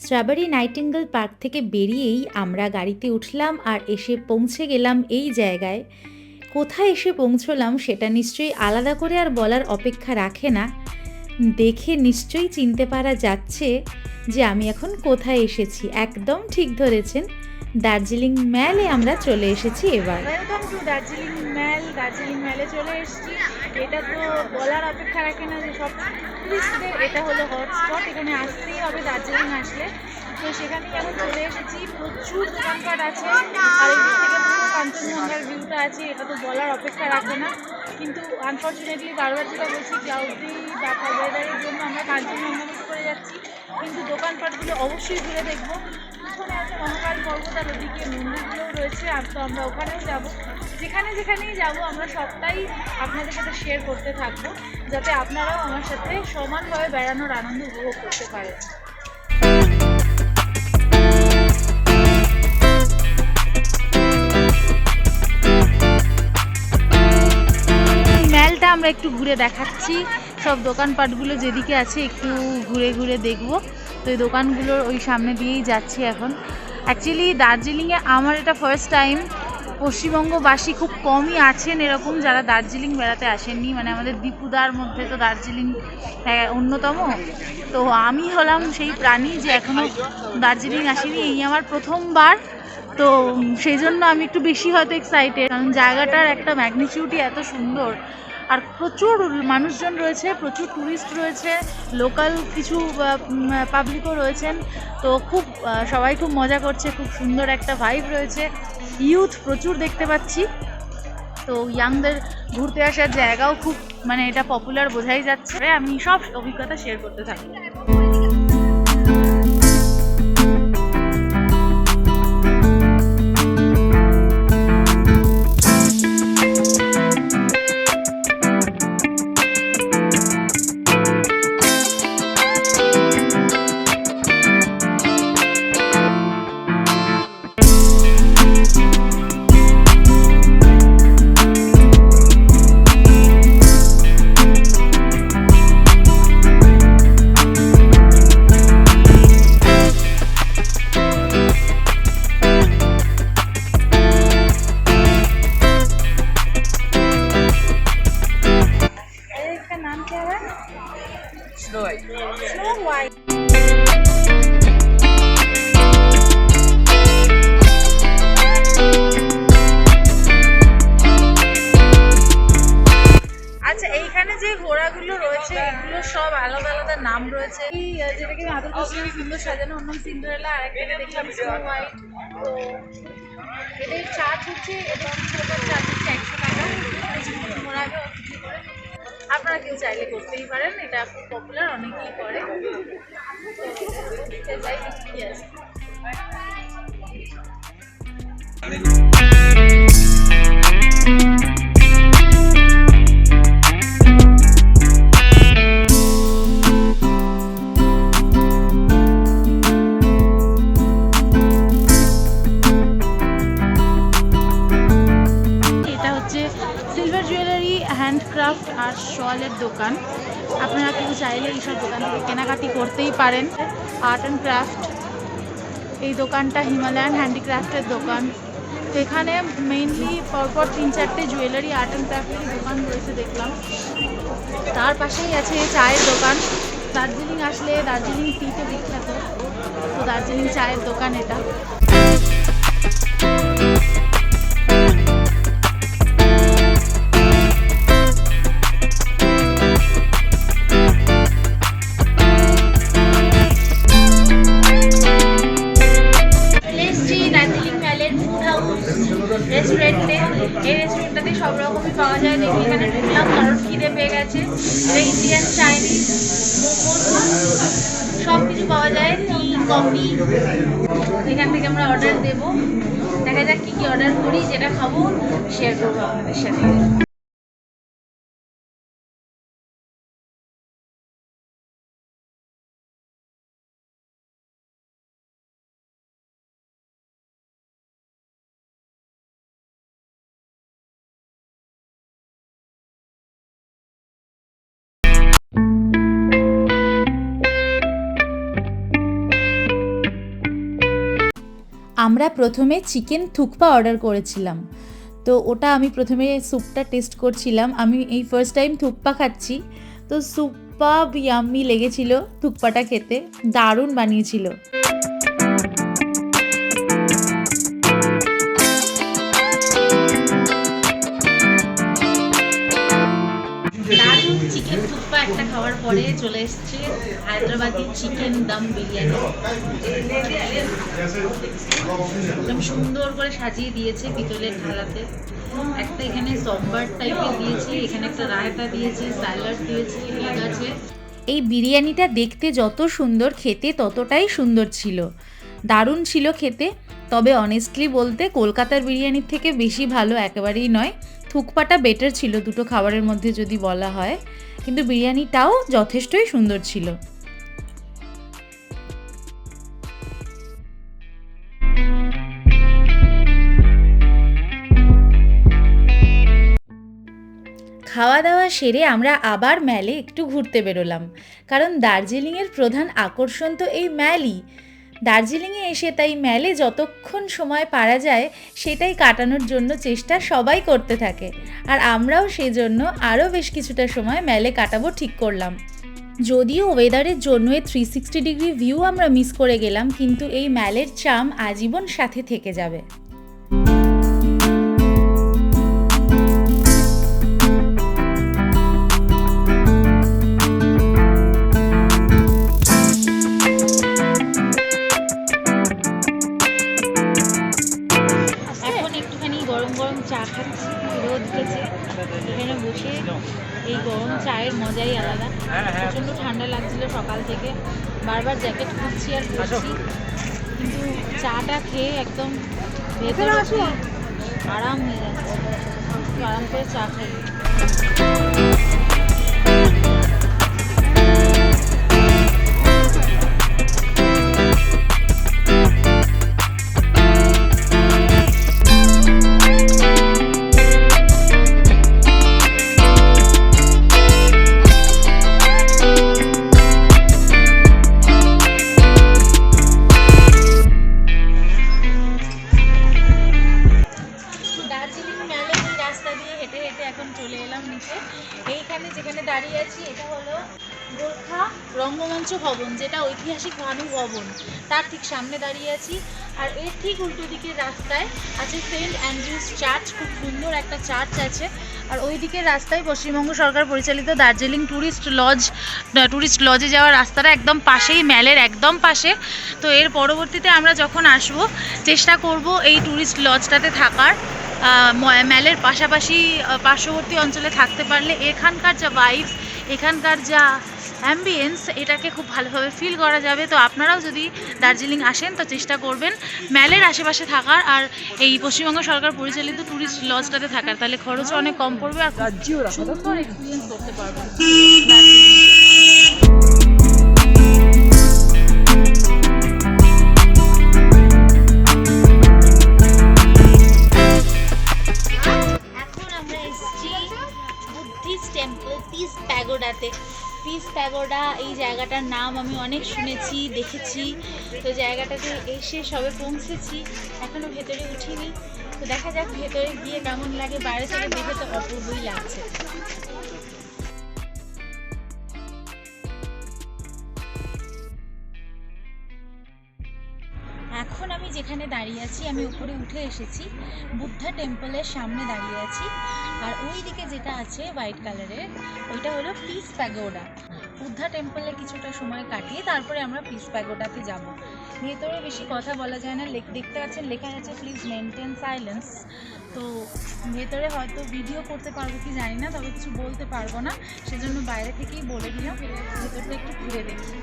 শ্রাবারি nightingale park থেকে বেরিয়েই আমরা গাড়িতে উঠলাম আর এসে পৌঁছে গেলাম এই জায়গায়। কোথায় এসে পৌঁছলাম সেটা নিশ্চয়ই আলাদা করে আর বলার অপেক্ষা রাখে না। দেখে নিশ্চয়ই চিনতে পারা যাচ্ছে যে আমি এখন কোথায় এসেছি। একদম ঠিক ধরেছেন, দার্জিলিং ম্যালে আমরা চলে এসেছি এবার। ওয়েলকাম টু দার্জিলিং ম্যাল। দার্জিলিং ম্যালে চলে এসেছি। এটা তো বলার অপেক্ষা রাখে না যে সব টুরিস্টদের এটা হলো হটস্পট, এখানে আসতেই হবে দার্জিলিং আসলে। তো সেখানে এখন চলে এসেছি, প্রচুর দোকানপাট আছে আর এদিক থেকে পুরো কাঞ্চনজঙ্ঘার ভিউটা আছে, এটা তো বলার অপেক্ষা রাখে না। কিন্তু আনফর্চুনেটলি বারবার যেটা বলছি, ক্লাউডি বা ওয়েদারের জন্য আমরা কাঞ্চনজঙ্ঘা মিস করে যাচ্ছি, কিন্তু দোকানপাটগুলো অবশ্যই ঘুরে দেখবো। ওখানে আছে মহাকাল পর্বত আর ওদিকে মন্দিরগুলোও রয়েছে, আর তো আমরা ওখানেও যাবো। যেখানেই যাবো আমরা সবটাই আপনাদের সাথে শেয়ার করতে থাকবো, যাতে আপনারাও আমার সাথে সমানভাবে বেড়ানোর আনন্দ উপভোগ করতে পারেন। ম্যালটা আমরা একটু ঘুরে দেখাচ্ছি, সব দোকানপাটগুলো যেদিকে আছে একটু ঘুরে ঘুরে দেখবো। তো এই দোকানগুলোর ওই সামনে দিয়েই যাচ্ছি এখন। অ্যাকচুয়ালি দার্জিলিংয়ে আমার এটা ফার্স্ট টাইম। পশ্চিমবঙ্গবাসী খুব কমই আছেন এরকম যারা দার্জিলিং বেড়াতে আসেননি, মানে আমাদের দীপুদার মধ্যে তো দার্জিলিং অন্যতম। তো আমি হলাম সেই প্রাণী যে এখনও দার্জিলিং আসেনি, এই আমার প্রথমবার। তো সেই জন্য আমি একটু বেশি হয়তো এক্সাইটেড, কারণ জায়গাটার একটা ম্যাগনিটিউডই এত সুন্দর, আর প্রচুর মানুষজন রয়েছে, প্রচুর ট্যুরিস্ট রয়েছে, লোকাল কিছু পাবলিকও রয়েছেন। তো খুব সবাই খুব মজা করছে, খুব সুন্দর একটা ভাইব রয়েছে, ইউথ প্রচুর দেখতে পাচ্ছি। তো ইয়াংদের ঘুরতে আসার জায়গাও খুব, মানে এটা পপুলার বোঝাই যাচ্ছে। আমি সব অভিজ্ঞতা শেয়ার করতে থাকি। আচ্ছা, এইখানে যে ঘোড়াগুলো রয়েছে এগুলো সব আলাদা আলাদা নাম রয়েছে। যেটাকে মাথার কাছে সুন্দর সাজানো, অন্য সিন্ডারেলা, আর একটা দেখলাম স্নো হোয়াইট। তো এটাই চার্জ হচ্ছে, এটা ছোটার চার্জ হচ্ছে 100 টাকা। ঘোড়াকে বিক্রি করে, আপনারা কেউ চাইলে করতেই পারেন, এটা খুব পপুলার, অনেকেই করে। যাই কি আছে। হ্যান্ডক্রাফট আর শোয়ালের দোকান, আপনারা কেউ চাইলে এইসব দোকান থেকে কেনাকাটি করতেই পারেন। আর্ট অ্যান্ড ক্রাফট, এই দোকানটা হিমালয়ান হ্যান্ডিক্রাফটের দোকান। তো এখানে মেইনলি পরপর 3-4টে জুয়েলারি আর্ট অ্যান্ড ক্রাফটের দোকান রয়েছে দেখলাম। তার পাশেই আছে চায়ের দোকান। দার্জিলিং আসলে দার্জিলিং টিতে বিখ্যাত, তো দার্জিলিং চায়ের দোকান এটা। রেস্টুরেন্টে, এই রেস্টুরেন্টটাতে সব রকমই পাওয়া যায়। দেখি এখানে ঢুকলাম কারণ খিদে পেয়ে গেছে। ইন্ডিয়ান, চাইনিজ, মোমোস সব কিছু পাওয়া যায়, টি, কফি। এখান থেকে আমরা অর্ডার দেবো, দেখা যাক কী কী অর্ডার করি, যেটা খাবো শেয়ার করবো আপনাদের সাথে। আমরা প্রথমে চিকেন থুকপা অর্ডার করেছিলাম, তো ওটা আমি প্রথমে স্যুপটা টেস্ট করছিলাম। আমি এই ফার্স্ট টাইম থুকপা খাচ্ছি, তো স্যুপা ইয়াম্মি লেগেছিল। থুকপাটা খেতে দারুণ বানিয়েছিল। দারুণ চিকেন থুকপা একটা খাওয়ার পরে চলে এসছে হায়দ্রাবাদি চিকেন দম বিরিয়ানি। একদম সুন্দর করে সাজিয়ে দিয়েছে পিতলের থালাতে। একটা এখানে সম্বার টাইপের দিয়েছে, এখানে একটা রায়তা দিয়েছে, স্যালাড দিয়েছে, এগ আছে। এই বিরিয়ানিটা দেখতে যত সুন্দর, খেতে ততটাই সুন্দর ছিল। দারুণ ছিল খেতে। তবে অনেস্টলি বলতে কলকাতার বিরিয়ানির থেকে বেশি ভালো একেবারেই নয়। থুকপাটা বেটার ছিল দুটো খাবারের মধ্যে যদি বলা হয়, কিন্তু বিরিয়ানিটাও যথেষ্টই সুন্দর ছিল। খাওয়া দাওয়া সেরে আমরা আবার ম্যালে একটু ঘুরতে বেরোলাম, কারণ দার্জিলিংয়ের প্রধান আকর্ষণ তো এই ম্যালই। দার্জিলিংয়ে এসে তাই ম্যালে যতক্ষণ সময় পারা যায় সেটাই কাটানোর জন্য চেষ্টা সবাই করতে থাকে, আর আমরাও সেজন্য আরও বেশ কিছুটা সময় ম্যালে কাটাবো ঠিক করলাম। যদিও ওয়েদারের জন্য 360 ডিগ্রি ভিউ আমরা মিস করে গেলাম, কিন্তু এই ম্যালের চার্ম আজীবন সাথে থেকে যাবে। চা খাচ্ছি, রোদ উঠেছে, এখানে বসে এই গরম চায়ের মজাই আলাদা। প্রচণ্ড ঠান্ডা লাগছিল সকাল থেকে, বারবার জ্যাকেট খুঁজছি আর বসছি, কিন্তু চাটা খেয়ে একদম ভেতরে আরাম হয়ে যাচ্ছে। আরাম করে চা খাই। এইখানে যেখানে দাঁড়িয়ে আছি এটা হলো গোর্খা রঙ্গমঞ্চ ভবন, যেটা ঐতিহাসিক ভানু ভবন, তার ঠিক সামনে দাঁড়িয়ে আছি। আর এর ঠিক উল্টো দিকের রাস্তায় আছে সেন্ট অ্যান্ড্রিউস চার্চ, খুব সুন্দর একটা চার্চ আছে। আর ওই দিকের রাস্তায় পশ্চিমবঙ্গ সরকার পরিচালিত দার্জিলিং ট্যুরিস্ট লজে যাওয়ার রাস্তাটা একদম পাশেই, ম্যালের একদম পাশে। তো এর পরবর্তীতে আমরা যখন আসবো চেষ্টা করব এই ট্যুরিস্ট লজটাতে থাকার, ম্যালের পাশাপাশি পার্শ্ববর্তী অঞ্চলে থাকতে পারলে এখানকার যা ভাইবস, এখানকার যা অ্যাম্বিয়েন্স, এটাকে খুব ভালোভাবে ফিল করা যাবে। তো আপনারাও যদি দার্জিলিং আসেন তো চেষ্টা করবেন ম্যালের আশেপাশে থাকার আর এই পশ্চিমবঙ্গ সরকার পরিচালিত ট্যুরিস্ট লজটাতে থাকার, তাহলে খরচও অনেক কম পড়বে আর সুন্দর এক্সপিরিয়েন্স করতে পারবেন। Buddhist temple piece প্যাগোডাতে। Piece pagoda এই জায়গাটার নাম আমি অনেক শুনেছি, দেখেছি। তো জায়গাটাতে এসে সবে পৌঁছেছি, এখনো ভেতরে উঠিনি। তো দেখা যাক ভেতরে গিয়ে কেমন লাগে। বাইরে থেকে দেখে তো অপূর্বই লাগছে। এখন আমি যেখানে দাঁড়িয়ে আছি, আমি উপরে উঠে এসেছি, বুদ্ধা টেম্পলের সামনে দাঁড়িয়ে আছি। আর ওই দিকে যেটা আছে হোয়াইট কালারের, ওইটা হলো পিস প্যাগোডা। বুদ্ধা টেম্পলে কিছুটা সময় কাটিয়ে তারপরে আমরা পিস প্যাগোডাতে যাব। ভেতরে বেশি কথা বলা যায় না, দেখতে পাচ্ছেন লেখা আছে প্লিজ মেনটেন সাইলেন্স। তো ভেতরে হয়তো ভিডিও করতে পারবো কি জানি না, তবে কিছু বলতে পারবো না, সেজন্য বাইরে থেকেই বলে দিলাম। ভেতরটা একটু ঘুরে দেখি।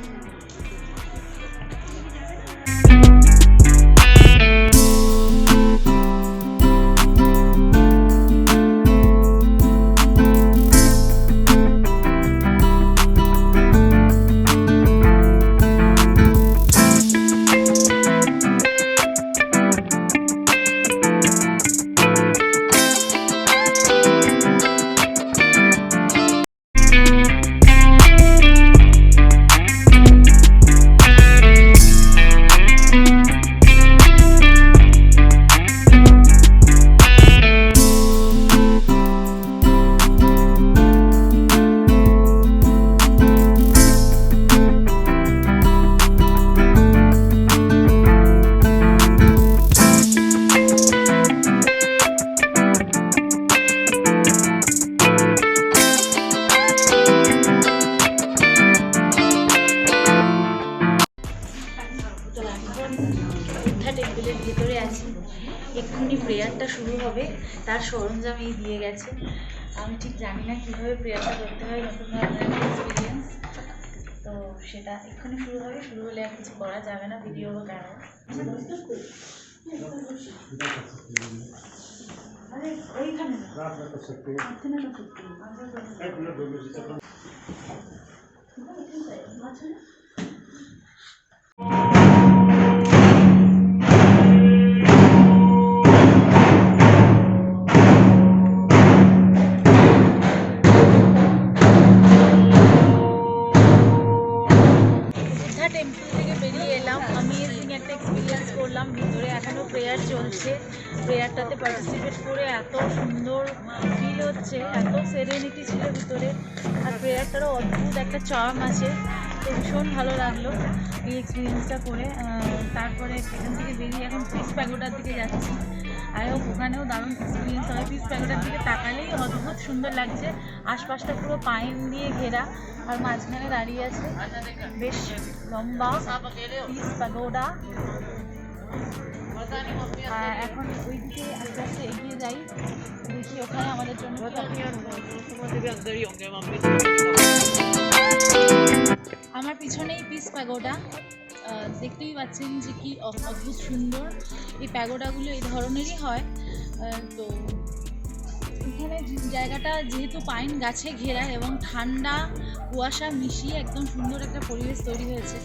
সরঞ্জাম এই দিয়ে গেছে। আমি ঠিক জানি না কীভাবে প্রেয়ারটা করতে হয়, নতুন ধরনের একটা এক্সপিরিয়েন্স। তো সেটা এক্ষুনি শুরু হবে, শুরু হলে আর কিছু করা যাবে না, ভিডিও বা ক্যামেরা। আরে ওইখানে টেম্পল থেকে বেরিয়ে এলাম, অ্যামেজিং একটা এক্সপিরিয়েন্স করলাম। ভিতরে এখনও প্রেয়ার চলছে, প্রেয়ারটাতে পার্টিসিপেট করে এত সুন্দর ফিল হচ্ছে, এত সেরেনিটি ছিল ভিতরে, আর প্রেয়ারটারও অদ্ভুত একটা চার্ম আছে। তো ভীষণ ভালো লাগলো এই এক্সপিরিয়েন্সটা করে। তারপরে এখান থেকে বেরিয়ে এখন পিস প্যাগোডার দিকে যাচ্ছি। আই হোপ ওখানেও দারুণ এক্সপিরিয়েন্স হয়। পিস প্যাগোডার দিকে তাকালেই অদ্ভুত সুন্দর লাগছে, আশপাশটা পুরো পাইন দিয়ে ঘেরা, আর মাঝখানে দাঁড়িয়ে আছে বেশ লম্বা পিস প্যাগোডা। এখন ওই দিকে আস্তে আস্তে এগিয়ে যাই, দেখি ওখানে আমাদের জন্য। আমার পিছনেই পিস প্যাগোডা, দেখতেই পাচ্ছেন যে কি অদ্ভুত সুন্দর। এই প্যাগোডাগুলো এই ধরনেরই হয়। তো এখানে জায়গাটা যেহেতু পাইন গাছে ঘেরা এবং ঠান্ডা কুয়াশা মিশিয়ে একদম সুন্দর একটা পরিবেশ তৈরি হয়েছে।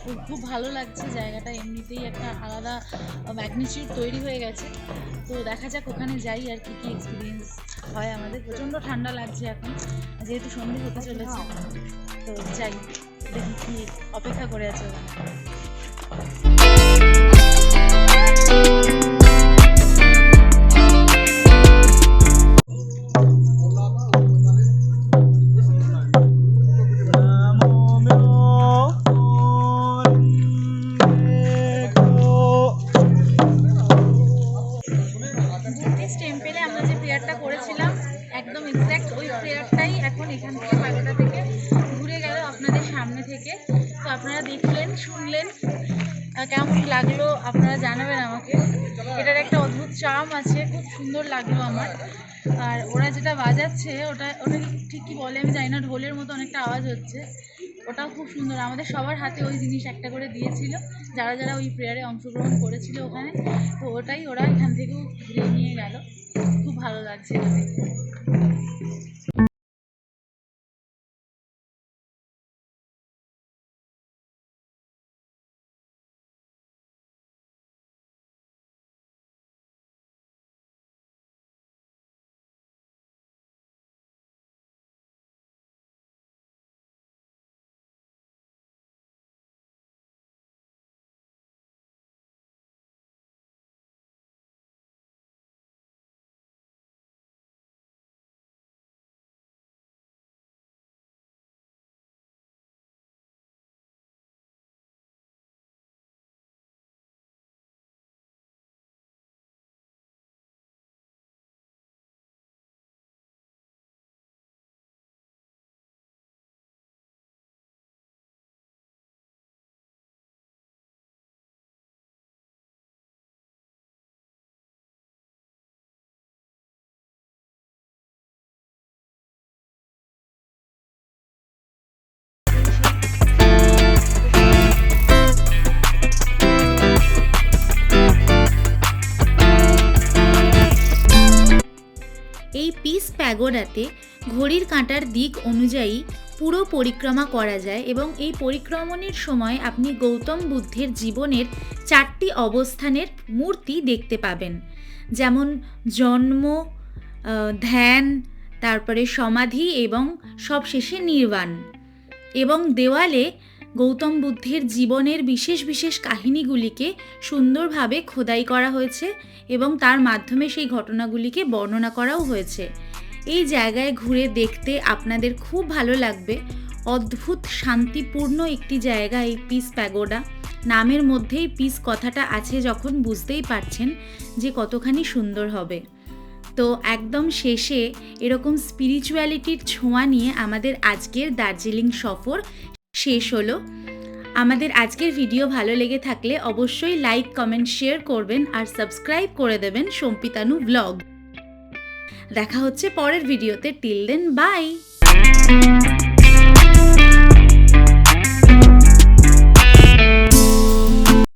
তো খুব ভালো লাগছে জায়গাটা, এমনিতেই একটা আলাদা ম্যাগনিটিউড তৈরি হয়ে গেছে। তো দেখা যাক ওখানে যাই আর কি কি এক্সপিরিয়েন্স হয় আমাদের। প্রচণ্ড ঠান্ডা লাগছে এখন, যেহেতু সন্ধে হতে চলেছে। তো যাই, দেখি কি অপেক্ষা করে আছে ওখানে। বুদ্ধিস্ট টেম্পেলে আমরা যে প্রেয়ারটা করেছিলাম একদম এক্স্যাক্ট ওই প্রেয়ারটাই এখন এখান থেকে প্যাগোডা থেকে ঘুরে গেল আপনাদের সামনে থেকে। তো আপনারা দেখলেন, শুনলেন, কেমন লাগলো আপনারা জানাবেন আমাকে। এটার একটা অদ্ভুত চার্ম আছে, খুব সুন্দর লাগলো আমার। আর ওরা যেটা বাজাচ্ছে ওটা ঠিক কী বলে আমি জানি না, ঢোলের মতো অনেকটা আওয়াজ হচ্ছে, ওটাও খুব সুন্দর। আমাদের সবার হাতে ওই জিনিস একটা করে দিয়েছিল, যারা যারা ওই প্রেয়ারে অংশগ্রহণ করেছিল ওখানে। তো ওটাই ওরা এখান থেকেও ঘুরে নিয়ে গেল, খুব ভালো লাগছে এটা দেখতে। এই পিস প্যাগোডাতে ঘড়ির কাঁটার দিক অনুযায়ী পুরো পরিক্রমা করা যায় এবং এই পরিক্রমণের সময় আপনি গৌতম বুদ্ধের জীবনের 4টি অবস্থানের মূর্তি দেখতে পাবেন, যেমন জন্ম, ধ্যান, তারপরে সমাধি এবং সবশেষে নির্বাণ। এবং দেওয়ালে গৌতম বুদ্ধের জীবনের বিশেষ বিশেষ কাহিনীগুলিকে সুন্দরভাবে খোদাই করা হয়েছে এবং তার মাধ্যমে সেই ঘটনাগুলিকে বর্ণনা করাও হয়েছে। এই জায়গায় ঘুরে দেখতে আপনাদের খুব ভালো লাগবে। অদ্ভুত শান্তিপূর্ণ একটি জায়গা এই পিস প্যাগোডা। নামের মধ্যেই পিস কথাটা আছে যখন বুঝতেই পারছেন যে কতখানি সুন্দর হবে। তো একদম শেষে এরকম স্পিরিচুয়ালিটির ছোঁয়া নিয়ে আমাদের আজকের দার্জিলিং সফর শেষ হলো। আমাদের আজকের ভিডিও ভালো লেগে থাকলে অবশ্যই লাইক, কমেন্ট, শেয়ার করবেন আর সাবস্ক্রাইব করে দেবেন সম্পিতানু ব্লগ। দেখা হচ্ছে পরের ভিডিওতে। Till then by.